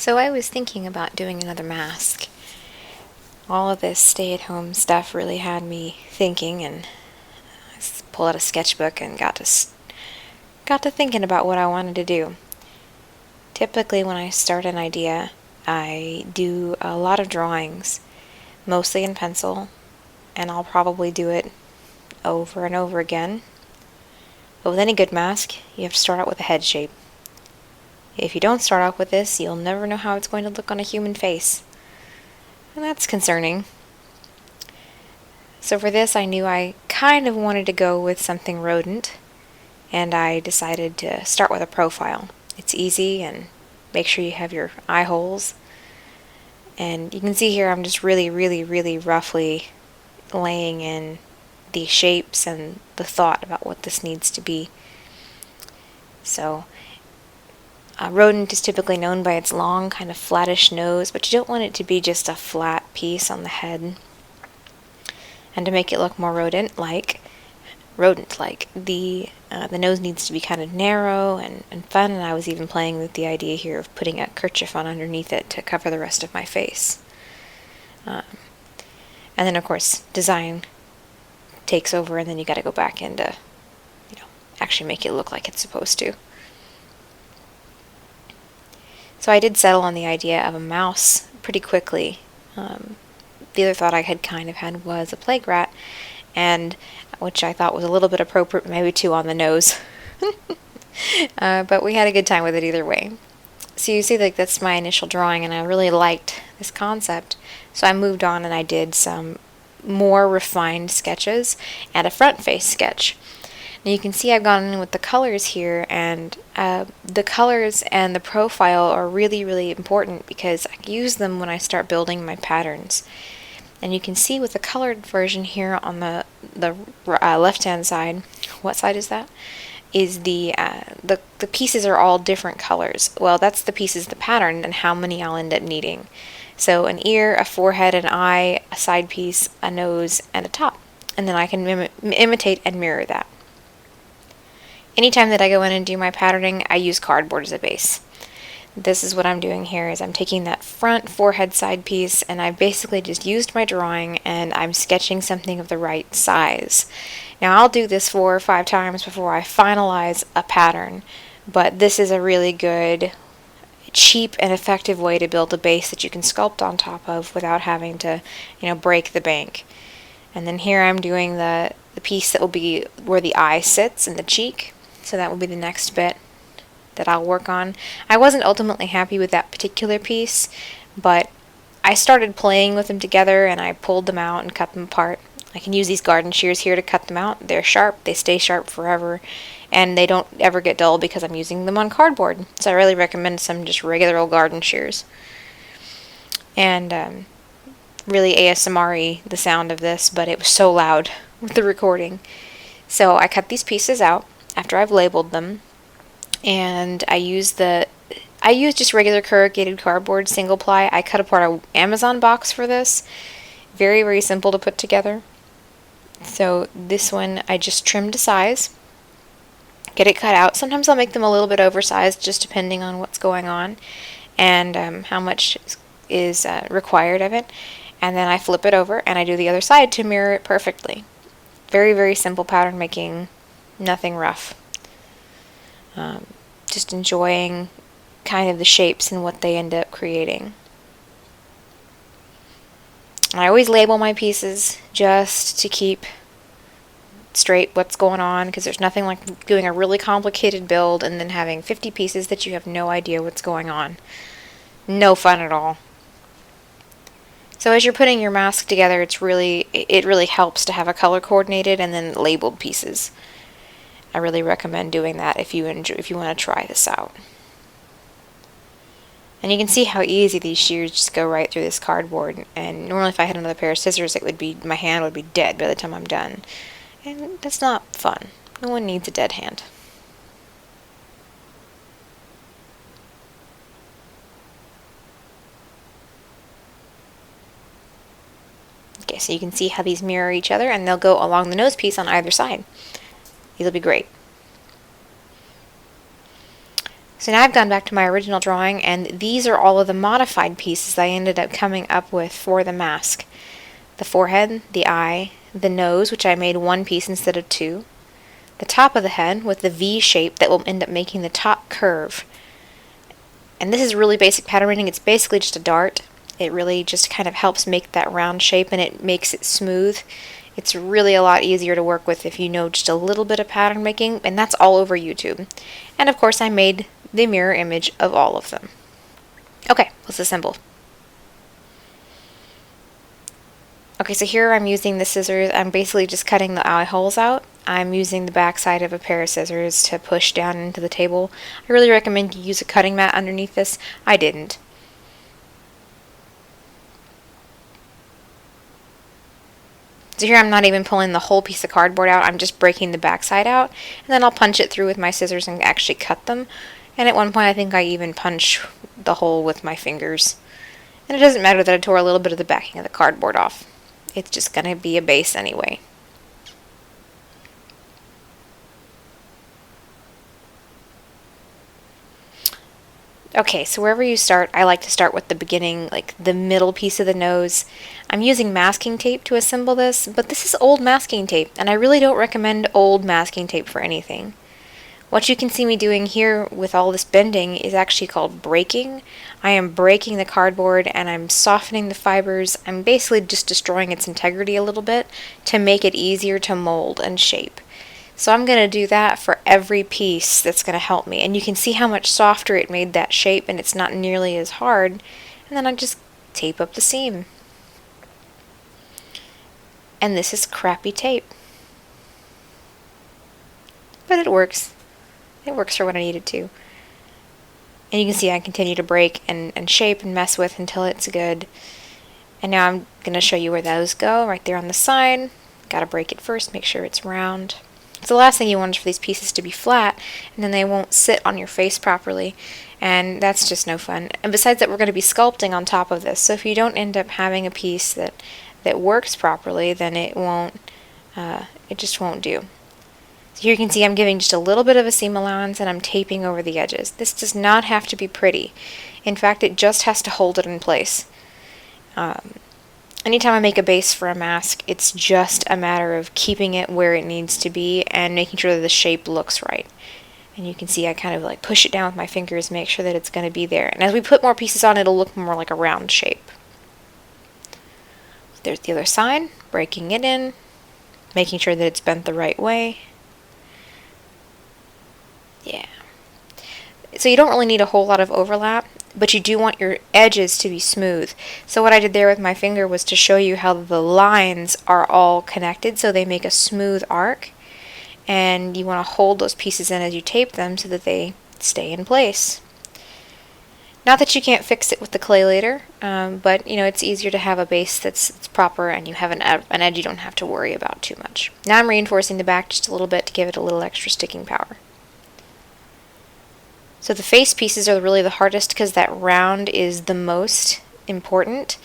So I was thinking about doing another mask. All of this stay-at-home stuff really had me thinking, and I pulled out a sketchbook and got to thinking about what I wanted to do. Typically when I start an idea, I do a lot of drawings, mostly in pencil, and I'll probably do it over and over again. But with any good mask, you have to start out with a head shape. If you don't start out with this, you'll never know how it's going to look on a human face. And that's concerning. So for this, I knew I kind of wanted to go with something rodent, and I decided to start with a profile. It's easy, and make sure you have your eye holes. And you can see here I'm just really roughly laying in the shapes and the thought about what this needs to be. So a rodent is typically known by its long, kind of flattish nose, but you don't want it to be just a flat piece on the head. And to make it look more rodent-like, the nose needs to be kind of narrow and fun, and I was even playing with the idea here of putting a kerchief on underneath it to cover the rest of my face. And then, of course, design takes over, and then you got to go back into, actually make it look like it's supposed to. So I did settle on the idea of a mouse pretty quickly. The other thought I had kind of had was a plague rat, and which I thought was a little bit appropriate, maybe too on the nose. But we had a good time with it either way. So you see, that's my initial drawing, and I really liked this concept. So I moved on and I did some more refined sketches and a front face sketch. Now you can see I've gone in with the colors here, and the colors and the profile are really important because I use them when I start building my patterns. And you can see with the colored version here on the left-hand side, what side is that? Is the pieces are all different colors. Well, that's the pieces, the pattern, and how many I'll end up needing. So an ear, a forehead, an eye, a side piece, a nose, and a top. And then I can imitate and mirror that. Anytime that I go in and do my patterning, I use cardboard as a base. This is what I'm doing here, is I'm taking that front forehead side piece, and I basically just used my drawing, and I'm sketching something of the right size. Now I'll do this 4 or 5 times before I finalize a pattern, but this is a really good, cheap, and effective way to build a base that you can sculpt on top of without having to, break the bank. And then here I'm doing the piece that will be where the eye sits in the cheek, so that will be the next bit that I'll work on. I wasn't ultimately happy with that particular piece, but I started playing with them together and I pulled them out and cut them apart. I can use these garden shears here to cut them out. They're sharp, they stay sharp forever, and they don't ever get dull because I'm using them on cardboard. So I really recommend some just regular old garden shears. And really ASMR-y the sound of this, but it was so loud with the recording. So I cut these pieces out after I've labeled them, and I use just regular corrugated cardboard, single ply. I cut apart an Amazon box for this. Very simple to put together. So this one I just trimmed to size, get it cut out. Sometimes I'll make them a little bit oversized, just depending on what's going on and how much is required of it. And then I flip it over and I do the other side to mirror it perfectly. Very simple pattern making, nothing rough. Just enjoying kind of the shapes and what they end up creating. I always label my pieces just to keep straight what's going on, because there's nothing like doing a really complicated build and then having 50 pieces that you have no idea what's going on. No fun at all. So as you're putting your mask together, it really helps to have a color coordinated and then labeled pieces. I really recommend doing that if you want to try this out. And you can see how easy these shears just go right through this cardboard. And normally if I had another pair of scissors, my hand would be dead by the time I'm done. And that's not fun. No one needs a dead hand. Okay, so you can see how these mirror each other, and they'll go along the nose piece on either side. These will be great. So now I've gone back to my original drawing, and these are all of the modified pieces I ended up coming up with for the mask. The forehead, the eye, the nose, which I made one piece instead of two, the top of the head with the V shape that will end up making the top curve. And this is really basic pattern making. It's basically just a dart. It really just kind of helps make that round shape, and it makes it smooth. It's really a lot easier to work with if you know just a little bit of pattern making, and that's all over YouTube. And of course I made the mirror image of all of them. Okay, let's assemble. Okay, so here I'm using the scissors. I'm basically just cutting the eye holes out. I'm using the back side of a pair of scissors to push down into the table. I really recommend you use a cutting mat underneath this. I didn't. So here I'm not even pulling the whole piece of cardboard out, I'm just breaking the back side out, and then I'll punch it through with my scissors and actually cut them. And at one point I think I even punch the hole with my fingers. And it doesn't matter that I tore a little bit of the backing of the cardboard off. It's just going to be a base anyway. Okay, so wherever you start, I like to start with the beginning, like the middle piece of the nose. I'm using masking tape to assemble this, but this is old masking tape, and I really don't recommend old masking tape for anything. What you can see me doing here with all this bending is actually called breaking. I am breaking the cardboard and I'm softening the fibers. I'm basically just destroying its integrity a little bit to make it easier to mold and shape. So I'm going to do that for every piece that's going to help me. And you can see how much softer it made that shape, and it's not nearly as hard. And then I just tape up the seam. And this is crappy tape. But it works. It works for what I need it to. And you can see I continue to break and shape and mess with until it's good. And now I'm going to show you where those go, right there on the side. Got to break it first, make sure it's round. So the last thing you want is for these pieces to be flat, and then they won't sit on your face properly, and that's just no fun. And besides that, we're going to be sculpting on top of this, so if you don't end up having a piece that works properly, then it just won't do. So here you can see I'm giving just a little bit of a seam allowance, and I'm taping over the edges. This does not have to be pretty. In fact, it just has to hold it in place. Anytime I make a base for a mask, it's just a matter of keeping it where it needs to be and making sure that the shape looks right. And you can see I kind of like push it down with my fingers, make sure that it's going to be there. And as we put more pieces on, it'll look more like a round shape. There's the other side, breaking it in, making sure that it's bent the right way. Yeah. So you don't really need a whole lot of overlap, but you do want your edges to be smooth. So what I did there with my finger was to show you how the lines are all connected so they make a smooth arc. And you want to hold those pieces in as you tape them so that they stay in place. Not that you can't fix it with the clay later, but you know, it's easier to have a base that's proper and you have an edge you don't have to worry about too much. Now I'm reinforcing the back just a little bit to give it a little extra sticking power. So the face pieces are really the hardest because that round is the most important.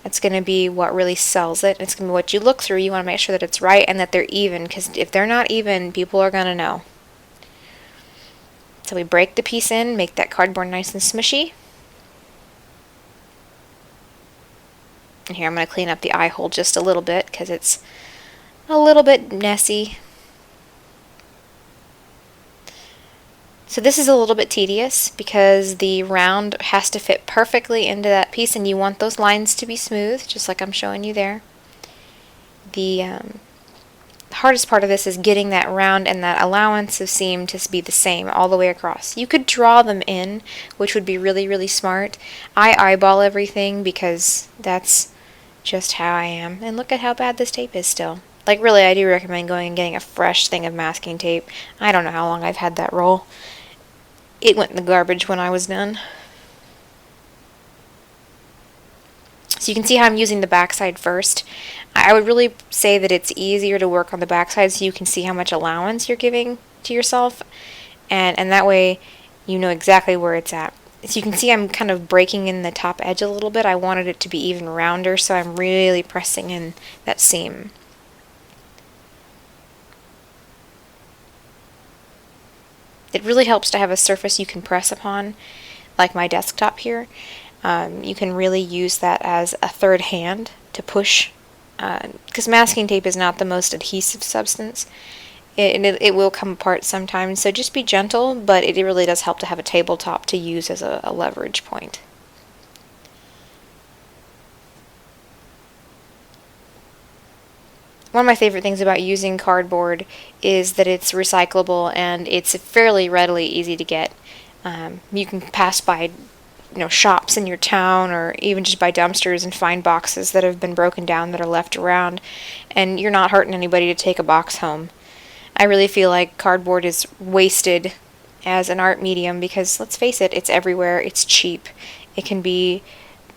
It's going to be what really sells it. It's going to be what you look through. You want to make sure that it's right and that they're even, because if they're not even, people are going to know. So we break the piece in, make that cardboard nice and smushy. And here I'm going to clean up the eye hole just a little bit because it's a little bit messy. So this is a little bit tedious because the round has to fit perfectly into that piece and you want those lines to be smooth, just like I'm showing you there. The hardest part of this is getting that round and that allowance of seam to be the same all the way across. You could draw them in, which would be really, really smart. I eyeball everything because that's just how I am. And look at how bad this tape is still. Like really, I do recommend going and getting a fresh thing of masking tape. I don't know how long I've had that roll. It went in the garbage when I was done. So you can see how I'm using the backside first. I would really say that it's easier to work on the backside so you can see how much allowance you're giving to yourself. And that way you know exactly where it's at. So you can see I'm kind of breaking in the top edge a little bit. I wanted it to be even rounder, so I'm really pressing in that seam. It really helps to have a surface you can press upon, like my desktop here. You can really use that as a third hand to push, because masking tape is not the most adhesive substance. It will come apart sometimes, so just be gentle, but it really does help to have a tabletop to use as a leverage point. One of my favorite things about using cardboard is that it's recyclable and it's fairly readily easy to get. You can pass by shops in your town or even just by dumpsters and find boxes that have been broken down that are left around, and you're not hurting anybody to take a box home. I really feel like cardboard is wasted as an art medium because, let's face it, it's everywhere, it's cheap, it can be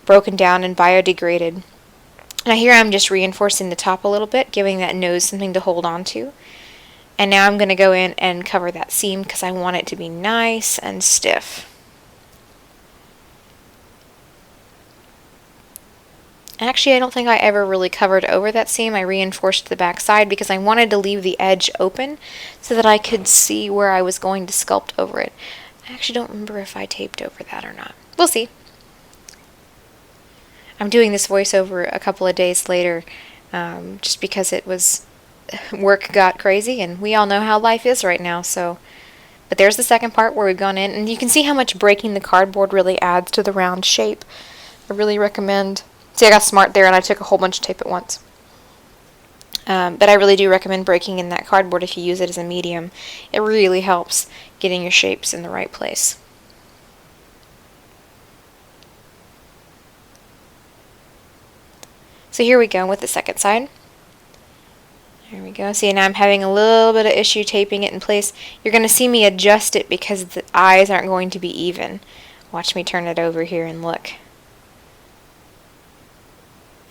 broken down and biodegraded. Now here I'm just reinforcing the top a little bit, giving that nose something to hold on to. And now I'm going to go in and cover that seam because I want it to be nice and stiff. Actually, I don't think I ever really covered over that seam. I reinforced the back side because I wanted to leave the edge open so that I could see where I was going to sculpt over it. I actually don't remember if I taped over that or not. We'll see. I'm doing this voiceover a couple of days later just because work got crazy, and we all know how life is right now. But there's the second part where we've gone in, and you can see how much breaking the cardboard really adds to the round shape. I really recommend. See, I got smart there, and I took a whole bunch of tape at once. But I really do recommend breaking in that cardboard if you use it as a medium. It really helps getting your shapes in the right place. So here we go with the second side. There we go. See, now I'm having a little bit of issue taping it in place. You're going to see me adjust it because the eyes aren't going to be even. Watch me turn it over here and look.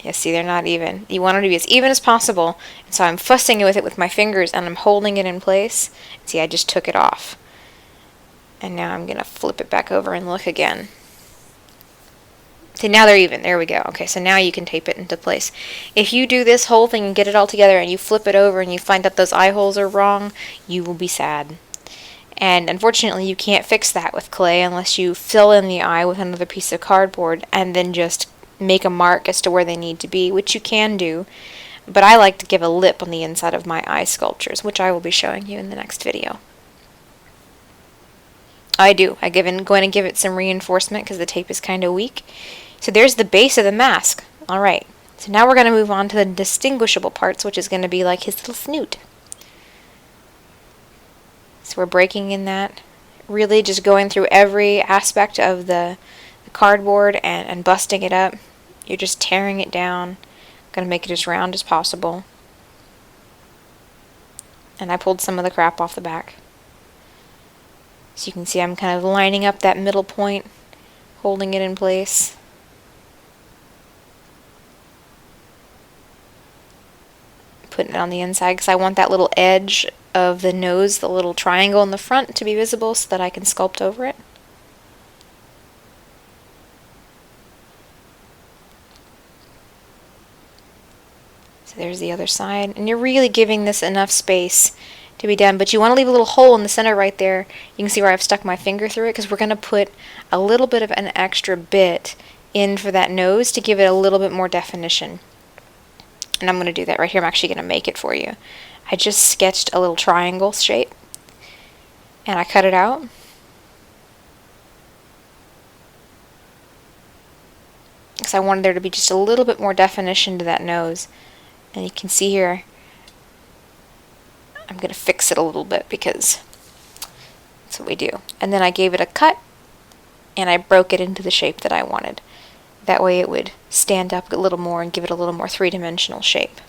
Yeah, see, they're not even. You want them to be as even as possible. And so I'm fussing with it with my fingers and I'm holding it in place. See, I just took it off. And now I'm going to flip it back over and look again. See, now they're even. There we go. Okay, so now you can tape it into place. If you do this whole thing and get it all together and you flip it over and you find that those eye holes are wrong, you will be sad. And unfortunately, you can't fix that with clay unless you fill in the eye with another piece of cardboard and then just make a mark as to where they need to be, which you can do. But I like to give a lip on the inside of my eye sculptures, which I will be showing you in the next video. I'm going to give it some reinforcement because the tape is kind of weak. So there's the base of the mask. Alright, so now we're going to move on to the distinguishable parts, which is going to be like his little snoot. So we're breaking in that, really just going through every aspect of the cardboard and busting it up. You're just tearing it down. Going to make it as round as possible. And I pulled some of the crap off the back. So you can see I'm kind of lining up that middle point, holding it in place. Putting it on the inside because I want that little edge of the nose, the little triangle in the front, to be visible so that I can sculpt over it. So there's the other side, and you're really giving this enough space to be done, but you want to leave a little hole in the center right there. You can see where I've stuck my finger through it because we're going to put a little bit of an extra bit in for that nose to give it a little bit more definition. And I'm going to do that right here. I'm actually going to make it for you. I just sketched a little triangle shape and I cut it out. Because I wanted there to be just a little bit more definition to that nose. And you can see here, I'm going to fix it a little bit because that's what we do. And then I gave it a cut and I broke it into the shape that I wanted. That way it would stand up a little more and give it a little more three-dimensional shape.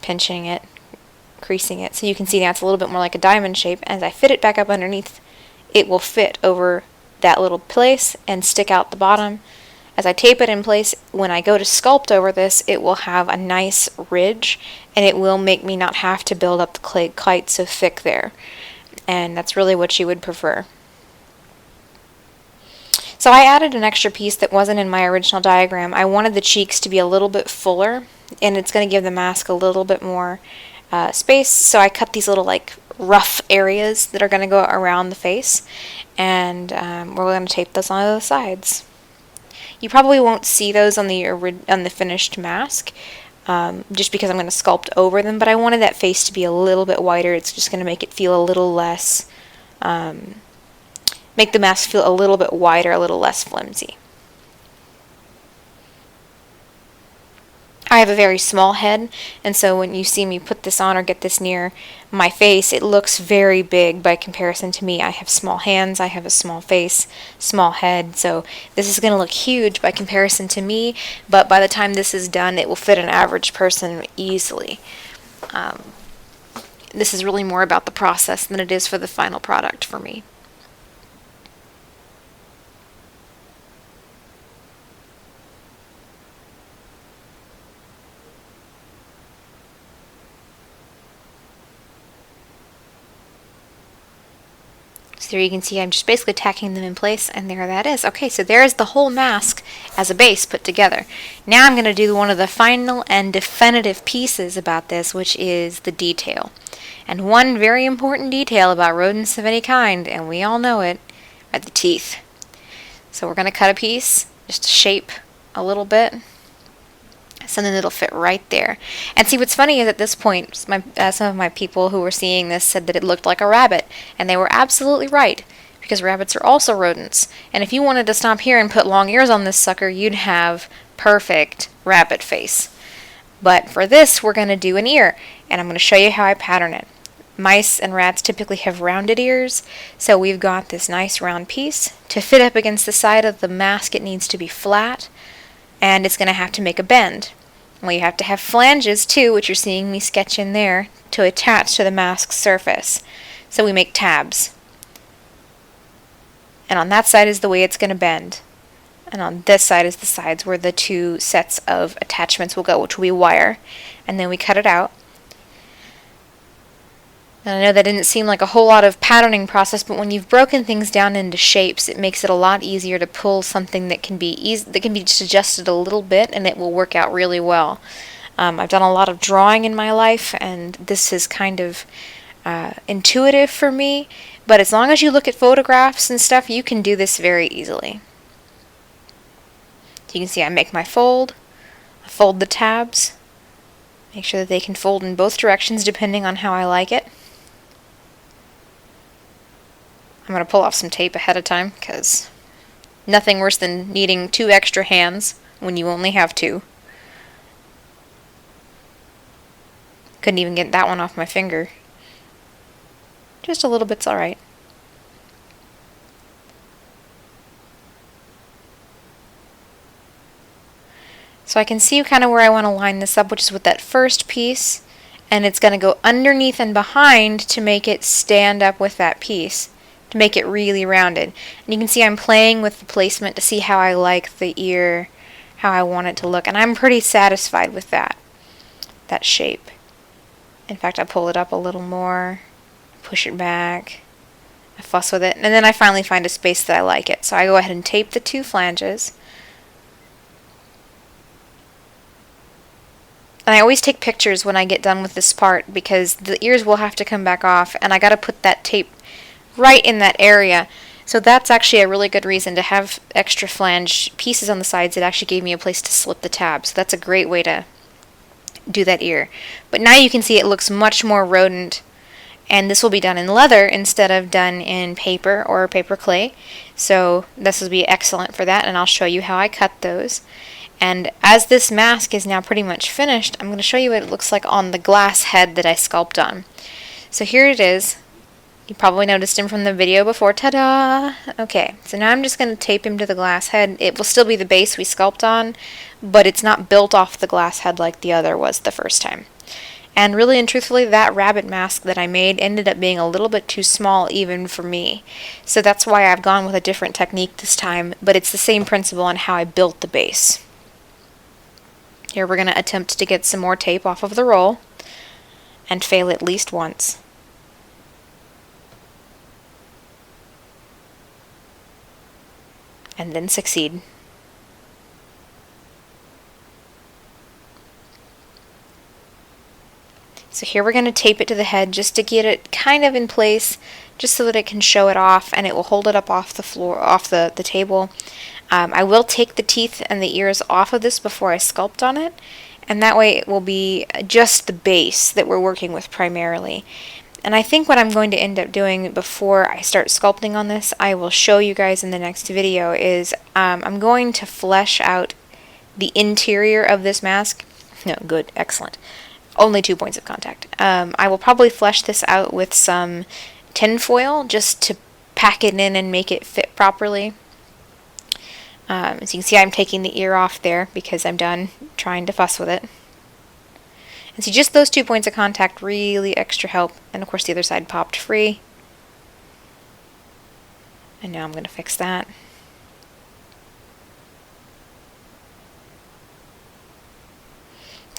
Pinching it, creasing it. So you can see now it's a little bit more like a diamond shape. As I fit it back up underneath, it will fit over that little place and stick out the bottom. As I tape it in place, when I go to sculpt over this, it will have a nice ridge and it will make me not have to build up the clay quite so thick there. And that's really what you would prefer. So I added an extra piece that wasn't in my original diagram. I wanted the cheeks to be a little bit fuller, and it's going to give the mask a little bit more space, so I cut these little like rough areas that are going to go around the face, and we're going to tape those onto the sides. You probably won't see those on the finished mask, just because I'm going to sculpt over them, but I wanted that face to be a little bit whiter. It's just going to make it feel a little less, make the mask feel a little bit wider, a little less flimsy. I have a very small head, and so when you see me put this on or get this near my face, it looks very big by comparison to me. I have small hands, I have a small face, small head, so this is going to look huge by comparison to me, but by the time this is done, it will fit an average person easily. This is really more about the process than it is for the final product for me. So there you can see I'm just basically tacking them in place, and there that is. Okay, so there is the whole mask as a base put together. Now I'm going to do one of the final and definitive pieces about this, which is the detail. And one very important detail about rodents of any kind, and we all know it, are the teeth. So we're going to cut a piece, just to shape a little bit, so then it'll fit right there. And see, what's funny is at this point, some of my people who were seeing this said that it looked like a rabbit, and they were absolutely right, because rabbits are also rodents. And if you wanted to stomp here and put long ears on this sucker, you'd have perfect rabbit face. But for this, we're going to do an ear, and I'm going to show you how I pattern it. Mice and rats typically have rounded ears, so we've got this nice round piece. To fit up against the side of the mask, it needs to be flat, and it's going to have to make a bend. Well, you have to have flanges too, which you're seeing me sketch in there, to attach to the mask's surface. So we make tabs. And on that side is the way it's going to bend. And on this side is the sides where the two sets of attachments will go, which will be wire. And then we cut it out. And I know that didn't seem like a whole lot of patterning process, but when you've broken things down into shapes, it makes it a lot easier to pull something that can be just adjusted a little bit, and it will work out really well. I've done a lot of drawing in my life, and this is kind of intuitive for me, but as long as you look at photographs and stuff, you can do this very easily. So you can see I make my fold, I fold the tabs, make sure that they can fold in both directions depending on how I like it. I'm going to pull off some tape ahead of time, because nothing worse than needing 2 extra hands when you only have 2. Couldn't even get that one off my finger. Just a little bit's alright. So I can see kind of where I want to line this up, which is with that first piece, and it's going to go underneath and behind to make it stand up with that piece, to make it really rounded. And you can see I'm playing with the placement to see how I like the ear, how I want it to look, and I'm pretty satisfied with that shape. In fact, I pull it up a little more, push it back, I fuss with it, and then I finally find a space that I like it. So I go ahead and tape the 2 flanges. And I always take pictures when I get done with this part, because the ears will have to come back off, and I gotta put that tape right in that area. So that's actually a really good reason to have extra flange pieces on the sides. It actually gave me a place to slip the tab, so that's a great way to do that ear. But now you can see it looks much more rodent, and this will be done in leather instead of done in paper or paper clay. So this will be excellent for that, and I'll show you how I cut those. And as this mask is now pretty much finished, I'm going to show you what it looks like on the glass head that I sculpt on. So here it is. You probably noticed him from the video before. Ta-da! Okay, so now I'm just going to tape him to the glass head. It will still be the base we sculpt on, but it's not built off the glass head like the other was the first time. And really and truthfully, that rabbit mask that I made ended up being a little bit too small even for me. So that's why I've gone with a different technique this time, but it's the same principle on how I built the base. Here we're going to attempt to get some more tape off of the roll and fail at least once. And then succeed. So here we're going to tape it to the head just to get it kind of in place, just so that it can show it off and it will hold it up off the floor, off the table. I will take the teeth and the ears off of this before I sculpt on it, and that way it will be just the base that we're working with primarily. And I think what I'm going to end up doing before I start sculpting on this, I will show you guys in the next video, is I'm going to flesh out the interior of this mask. No, good, excellent. Only 2 points of contact. I will probably flesh this out with some tin foil just to pack it in and make it fit properly. As you can see, I'm taking the ear off there because I'm done trying to fuss with it. And see, just those 2 points of contact really extra help. And of course the other side popped free. And now I'm going to fix that.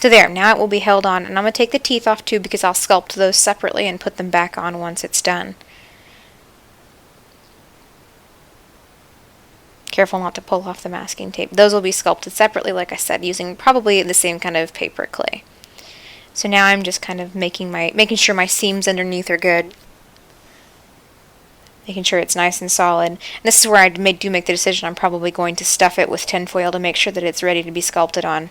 So there, now it will be held on. And I'm going to take the teeth off too because I'll sculpt those separately and put them back on once it's done. Careful not to pull off the masking tape. Those will be sculpted separately, like I said, using probably the same kind of paper clay. So now I'm just kind of making sure my seams underneath are good. Making sure it's nice and solid. And this is where I do make the decision I'm probably going to stuff it with tinfoil to make sure that it's ready to be sculpted on.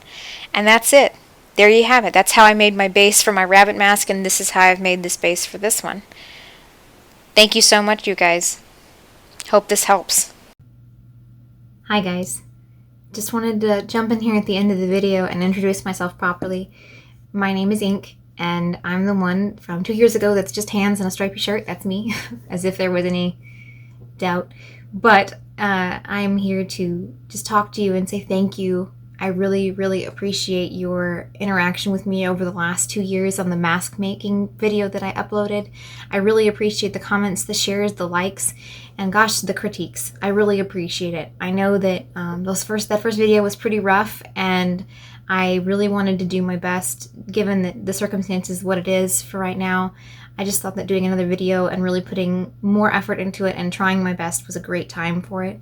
And that's it. There you have it. That's how I made my base for my rabbit mask, and this is how I've made this base for this one. Thank you so much, you guys. Hope this helps. Hi guys. Just wanted to jump in here at the end of the video and introduce myself properly. My name is Ink, and I'm the one from 2 years ago that's just hands and a stripy shirt. That's me, as if there was any doubt. But I'm here to just talk to you and say thank you. I really, really appreciate your interaction with me over the last 2 years on the mask making video that I uploaded. I really appreciate the comments, the shares, the likes, and gosh, the critiques. I really appreciate it. I know that that first video was pretty rough, and I really wanted to do my best given that the circumstances what it is for right now. I just thought that doing another video and really putting more effort into it and trying my best was a great time for it.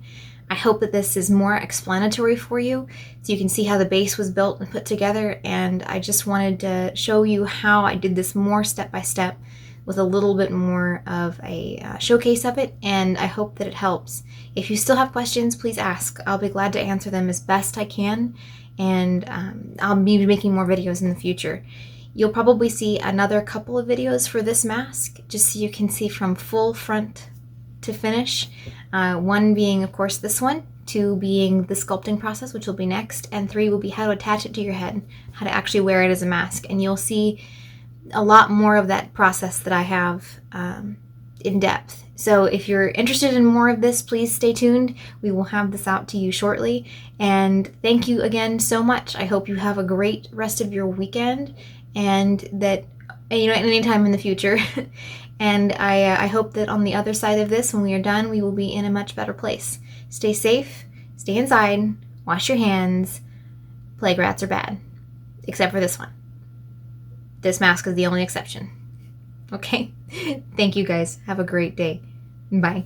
I hope that this is more explanatory for you so you can see how the base was built and put together, and I just wanted to show you how I did this more step by step with a little bit more of a showcase of it, and I hope that it helps. If you still have questions, please ask. I'll be glad to answer them as best I can, and I'll be making more videos in the future. You'll probably see another couple of videos for this mask just so you can see from full front to finish. One being, of course, this one, 2 being the sculpting process, which will be next, and 3 will be how to attach it to your head, how to actually wear it as a mask. And you'll see a lot more of that process that I have in depth. So if you're interested in more of this, please stay tuned. We will have this out to you shortly. And thank you again so much. I hope you have a great rest of your weekend, and that, at any time in the future. And I hope that on the other side of this, when we are done, we will be in a much better place. Stay safe, stay inside, wash your hands. Plague rats are bad, except for this one. This mask is the only exception. Okay? Thank you guys. Have a great day. Bye.